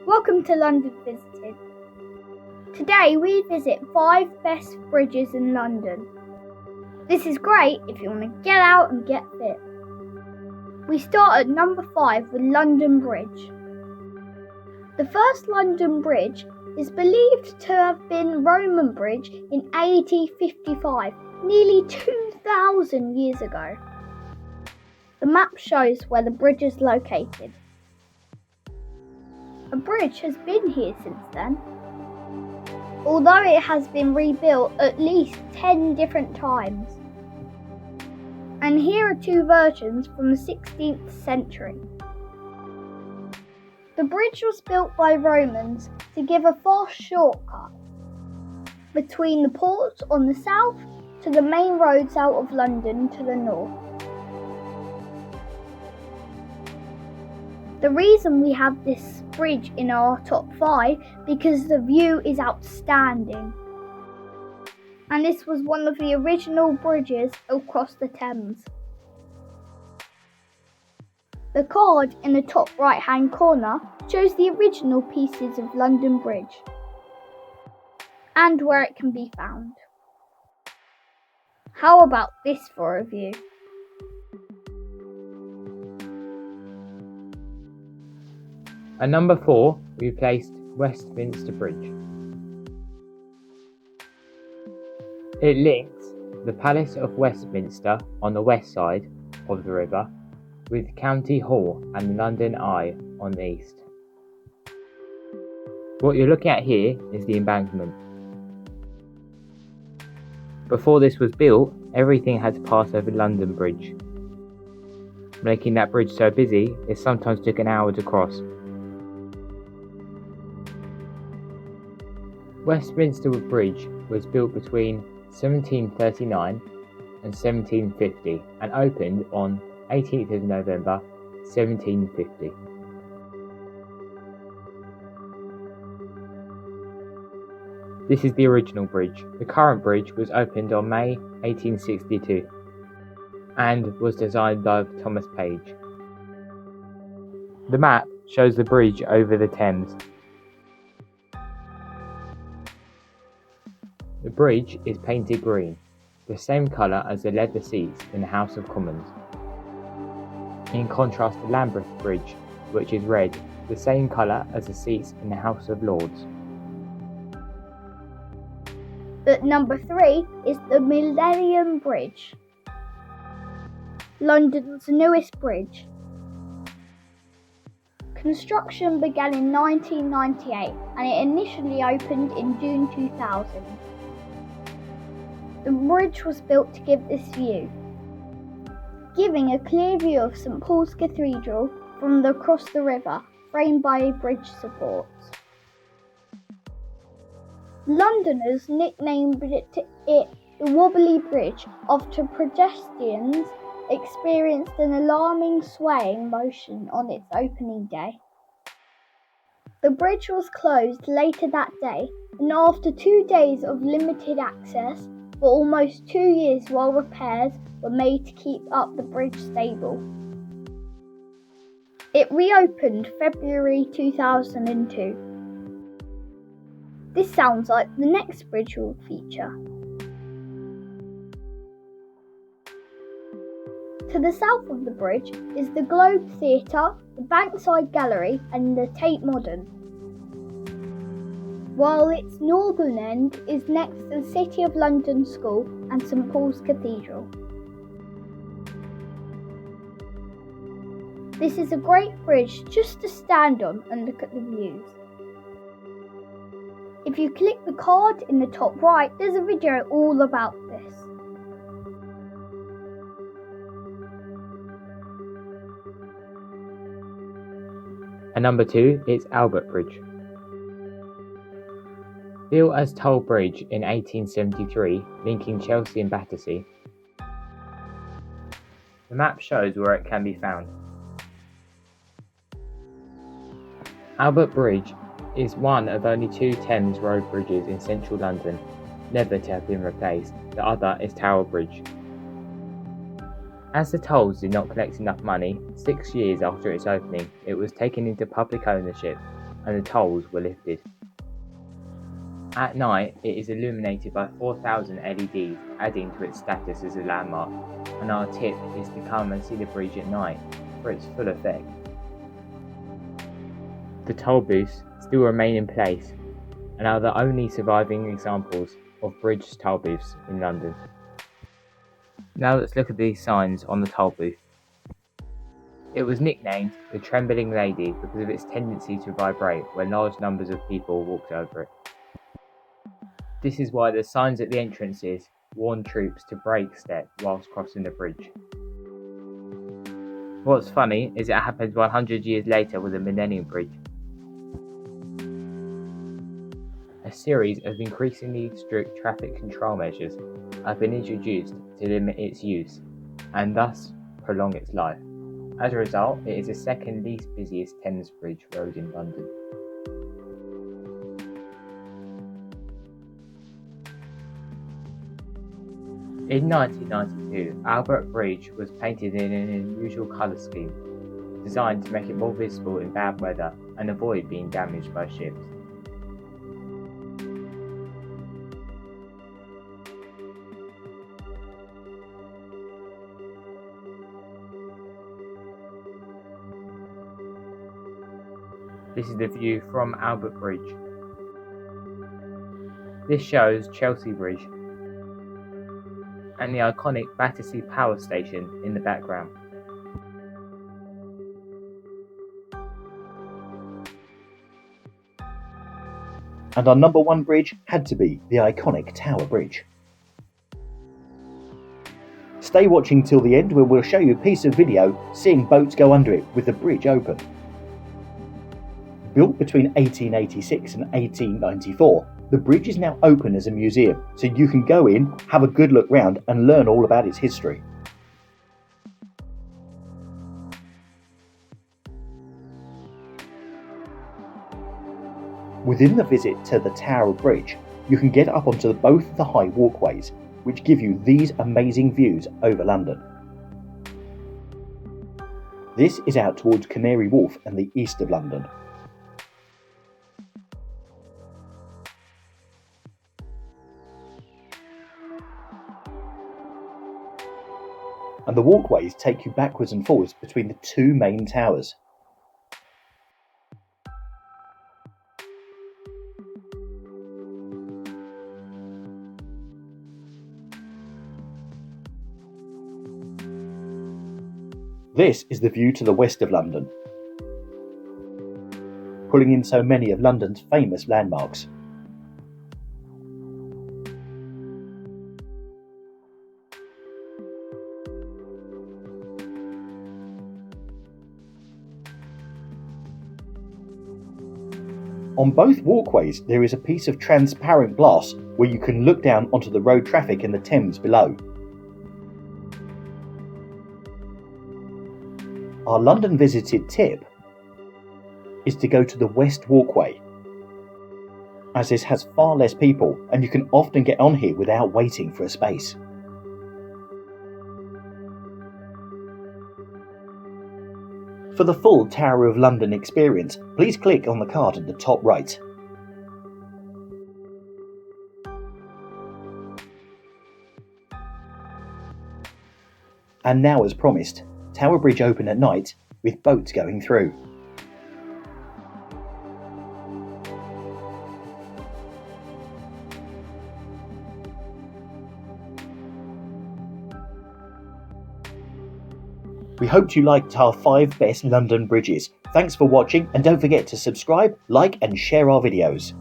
Welcome to London Visited. Today we visit 5 best bridges in London. This is great if you want to get out and get fit. We start at number 5 with London Bridge. The first London Bridge is believed to have been Roman Bridge in AD 55, nearly 2,000 years ago. The map shows where the bridge is located. A bridge has been here since then, although it has been rebuilt at least 10 different times. And here are 2 versions from the 16th century. The bridge was built by Romans to give a fast shortcut between the ports on the south to the main roads out of London to the north. The reason we have this bridge in our top 5 because the view is outstanding. And this was one of the original bridges across the Thames. The card in the top right hand corner shows the original pieces of London Bridge and where it can be found. How about this for a view? At number 4, we placed Westminster Bridge. It links the Palace of Westminster on the west side of the river with County Hall and London Eye on the east. What you're looking at here is the embankment. Before this was built, everything had to pass over London Bridge, making that bridge so busy it sometimes took an hour to cross. Westminster Bridge was built between 1739 and 1750 and opened on 18th of November 1750. This is the original bridge. The current bridge was opened on May 1862 and was designed by Thomas Page. The map shows the bridge over the Thames. The bridge is painted green, the same colour as the leather seats in the House of Commons. In contrast to Lambeth Bridge, which is red, the same colour as the seats in the House of Lords. At number 3 is the Millennium Bridge, London's newest bridge. Construction began in 1998 and it initially opened in June 2000. The bridge was built to give this view, giving a clear view of St Paul's Cathedral from across the river, framed by bridge supports. Londoners nicknamed it the Wobbly Bridge after pedestrians experienced an alarming swaying motion on its opening day. The bridge was closed later that day, and after 2 days of limited access, for almost 2 years while repairs were made to keep up the bridge stable. It reopened February 2002. This sounds like the next bridge will feature. To the south of the bridge is the Globe Theatre, the Bankside Gallery and the Tate Modern, while its northern end is next to the City of London School and St Paul's Cathedral. This is a great bridge just to stand on and look at the views. If you click the card in the top right, there's a video all about this. At number 2 is Albert Bridge. Built as Toll Bridge in 1873, linking Chelsea and Battersea. The map shows where it can be found. Albert Bridge is one of only 2 Thames Road bridges in central London, never to have been replaced. The other is Tower Bridge. As the tolls did not collect enough money, 6 years after its opening, it was taken into public ownership and the tolls were lifted. At night, it is illuminated by 4,000 LEDs, adding to its status as a landmark, and our tip is to come and see the bridge at night for its full effect. The toll booths still remain in place and are the only surviving examples of bridge toll booths in London. Now let's look at these signs on the toll booth. It was nicknamed the Trembling Lady because of its tendency to vibrate when large numbers of people walked over it. This is why the signs at the entrances warn troops to break step whilst crossing the bridge. What's funny is it happened 100 years later with the Millennium Bridge. A series of increasingly strict traffic control measures have been introduced to limit its use and thus prolong its life. As a result, it is the second least busiest Thames Bridge road in London. In 1992, Albert Bridge was painted in an unusual colour scheme, designed to make it more visible in bad weather and avoid being damaged by ships. This is the view from Albert Bridge. This shows Chelsea Bridge and the iconic Battersea Power Station in the background. And our number one bridge had to be the iconic Tower Bridge. Stay watching till the end where we'll show you a piece of video seeing boats go under it with the bridge open. Built between 1886 and 1894, the bridge is now open as a museum, so you can go in, have a good look round and learn all about its history. Within the visit to the Tower Bridge, you can get up onto both the high walkways, which give you these amazing views over London. This is out towards Canary Wharf and the east of London. And the walkways take you backwards and forwards between the two main towers. This is the view to the west of London, pulling in so many of London's famous landmarks. On both walkways there is a piece of transparent glass where you can look down onto the road traffic in the Thames below. Our London visited tip is to go to the West Walkway, as this has far less people and you can often get on here without waiting for a space. For the full Tower of London experience, please click on the card at the top right. And now, as promised, Tower Bridge open at night with boats going through. We hoped you liked our 5 best London bridges. Thanks for watching and don't forget to subscribe, like and share our videos.